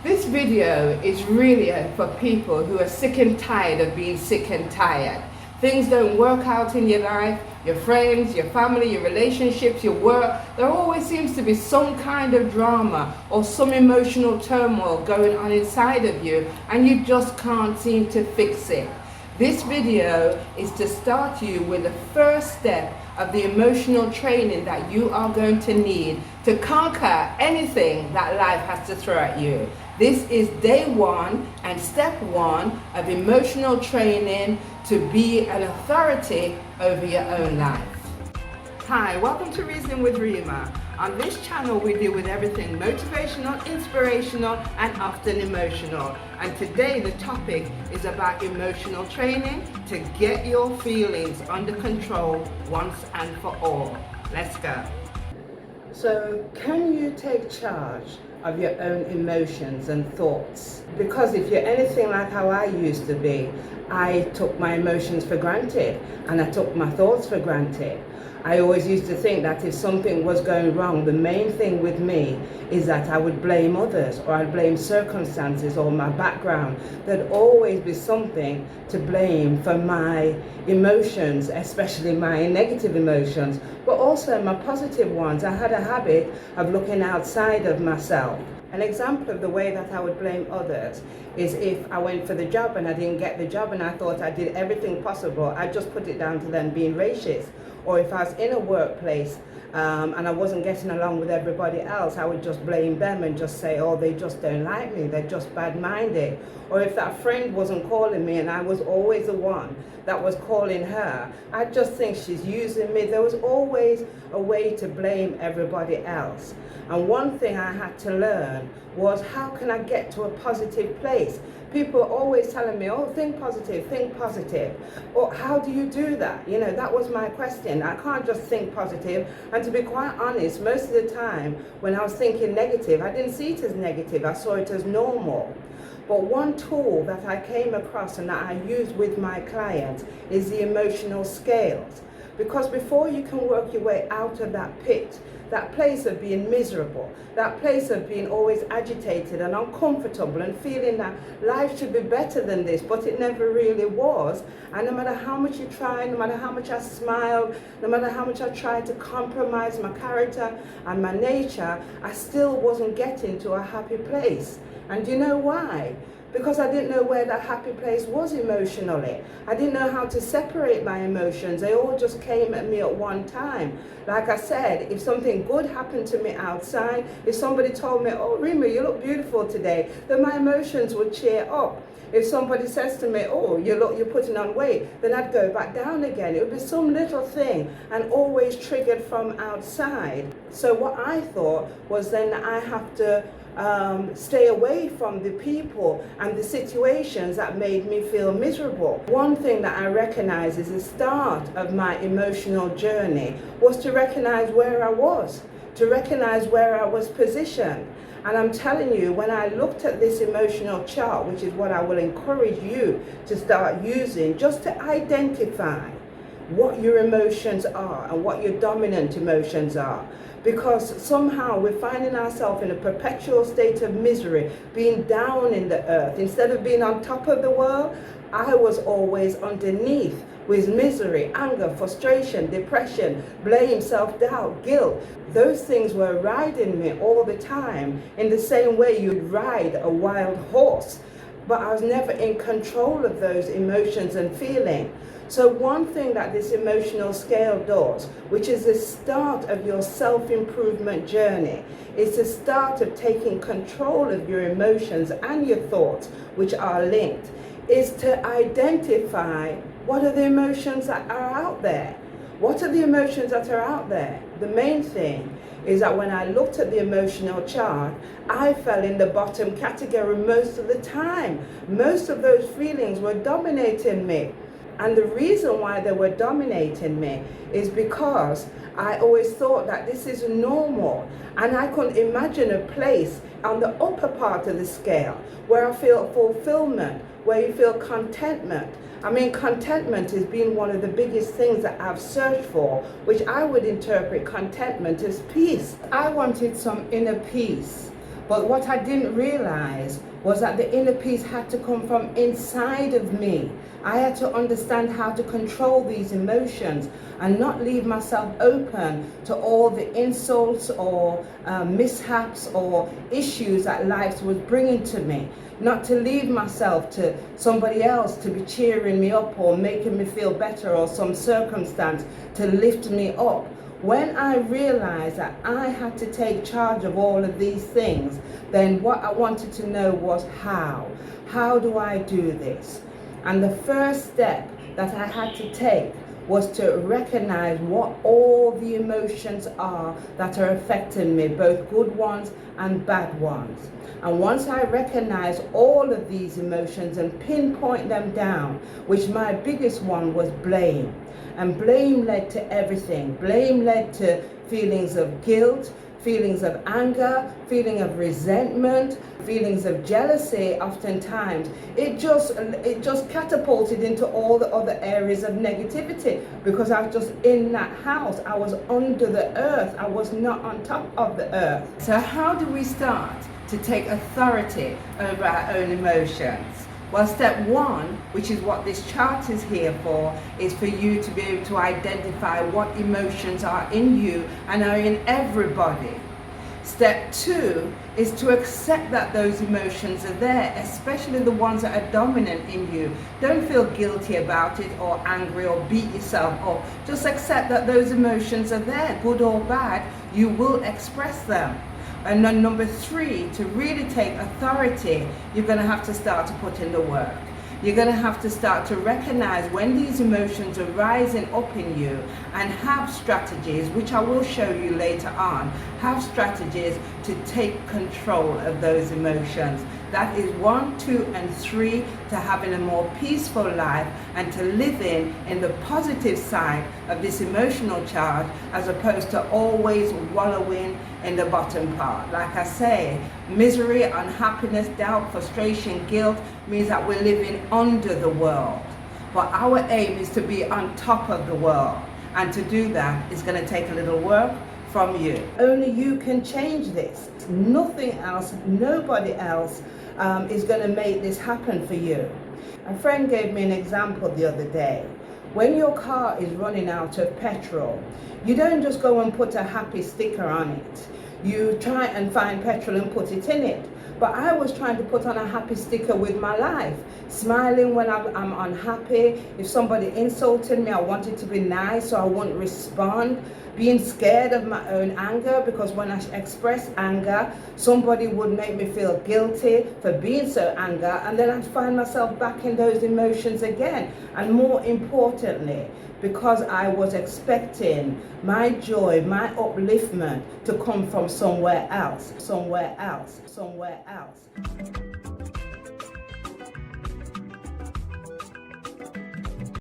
This video is really for people who are sick and tired of being sick and tired. Things don't work out in your life, your friends, your family, your relationships, your work. There always seems to be some kind of drama or some emotional turmoil going on inside of you, and you just can't seem to fix it. This video is to start you with the first step of the emotional training that you are going to need to conquer anything that life has to throw at you. This is day one and step one of emotional training to be an authority over your own life. Hi, welcome to Reasoning with Rima. On this channel we deal with everything motivational, inspirational and often emotional. And today the topic is about emotional training to get your feelings under control once and for all. Let's go. So can you take charge of your own emotions and thoughts? Because if you're anything like how I used to be, I took my emotions for granted and I took my thoughts for granted. I always used to think that if something was going wrong, the main thing with me is that I would blame others, or I'd blame circumstances or my background. There'd always be something to blame for my emotions, especially my negative emotions, but also my positive ones. I had a habit of looking outside of myself. An example of the way that I would blame others is if I went for the job and I didn't get the job and I thought I did everything possible, I'd just put it down to them being racist. Or if I was in a workplace and I wasn't getting along with everybody else, I would just blame them and just say, oh, they just don't like me, they're just bad-minded. Or if that friend wasn't calling me and I was always the one that was calling her, I just think she's using me. There was always a way to blame everybody else. And one thing I had to learn was, how can I get to a positive place? People are always telling me, oh, think positive, think positive. Or how do you do that? You know, that was my question. I can't just think positive. And to be quite honest, most of the time when I was thinking negative, I didn't see it as negative. I saw it as normal. But one tool that I came across and that I use with my clients is the emotional scales. Because before you can work your way out of that pit, that place of being miserable, that place of being always agitated and uncomfortable and feeling that life should be better than this, but it never really was. And no matter how much you try, no matter how much I smiled, no matter how much I tried to compromise my character and my nature, I still wasn't getting to a happy place. And do you know why? Because I didn't know where that happy place was emotionally. I didn't know how to separate my emotions. They all just came at me at one time. Like I said, if something good happened to me outside, if somebody told me, oh, Rima, you look beautiful today, then my emotions would cheer up. If somebody says to me, oh, you're putting on weight, then I'd go back down again. It would be some little thing and always triggered from outside. So what I thought was, then I have to stay away from the people and the situations that made me feel miserable. One thing that I recognize is the start of my emotional journey was to recognize where I was, to recognize where I was positioned. And I'm telling you, when I looked at this emotional chart, which is what I will encourage you to start using, just to identify what your emotions are and what your dominant emotions are. Because somehow we're finding ourselves in a perpetual state of misery, being down in the earth. Instead of being on top of the world, I was always underneath with misery, anger, frustration, depression, blame, self-doubt, guilt. Those things were riding me all the time, in the same way you'd ride a wild horse. But I was never in control of those emotions and feelings. So one thing that this emotional scale does, which is the start of your self-improvement journey, is the start of taking control of your emotions and your thoughts, which are linked, is to identify what are the emotions that are out there. What are the emotions that are out there? The main thing is that when I looked at the emotional chart, I fell in the bottom category most of the time. Most of those feelings were dominating me. And the reason why they were dominating me is because I always thought that this is normal. And I couldn't imagine a place on the upper part of the scale where I feel fulfillment, where you feel contentment. I mean, contentment has been one of the biggest things that I've searched for, which I would interpret contentment as peace. I wanted some inner peace. But what I didn't realize was that the inner peace had to come from inside of me. I had to understand how to control these emotions and not leave myself open to all the insults or mishaps or issues that life was bringing to me. Not to leave myself to somebody else to be cheering me up or making me feel better, or some circumstance to lift me up. When I realized that I had to take charge of all of these things, then what I wanted to know was how. How do I do this? And the first step that I had to take was to recognize what all the emotions are that are affecting me, both good ones and bad ones. And once I recognize all of these emotions and pinpoint them down, which my biggest one was blame. And blame led to everything. Blame led to feelings of guilt, feelings of anger, feeling of resentment, feelings of jealousy. Oftentimes it just catapulted into all the other areas of negativity, because I was just in that house. I was under the earth. I was not on top of the earth. So how do we start to take authority over our own emotions? Well, step one, which is what this chart is here for, is for you to be able to identify what emotions are in you and are in everybody. Step two is to accept that those emotions are there, especially the ones that are dominant in you. Don't feel guilty about it or angry or beat yourself up. Just accept that those emotions are there, good or bad. You will express them. And then number three, to really take authority, you're going to have to start to put in the work. You're going to have to start to recognize when these emotions are rising up in you and have strategies, which I will show you later on, have strategies to take control of those emotions. That is 1, 2, and 3 to having a more peaceful life and to living in the positive side of this emotional charge, as opposed to always wallowing in the bottom part. Like I say, misery, unhappiness, doubt, frustration, guilt means that we're living under the world. But our aim is to be on top of the world. And to do that is going to take a little work from you. Only you can change this. Nothing else, nobody else is going to make this happen for you. A friend gave me an example the other day. When your car is running out of petrol, you don't just go and put a happy sticker on it. You try and find petrol and put it in it. But I was trying to put on a happy sticker with my life, smiling when I'm unhappy. If somebody insulted me, I wanted to be nice so I wouldn't respond. Being scared of my own anger, because when I express anger, somebody would make me feel guilty for being so angry, and then I'd find myself back in those emotions again. And more importantly, because I was expecting my joy, my upliftment to come from somewhere else, somewhere else, somewhere else.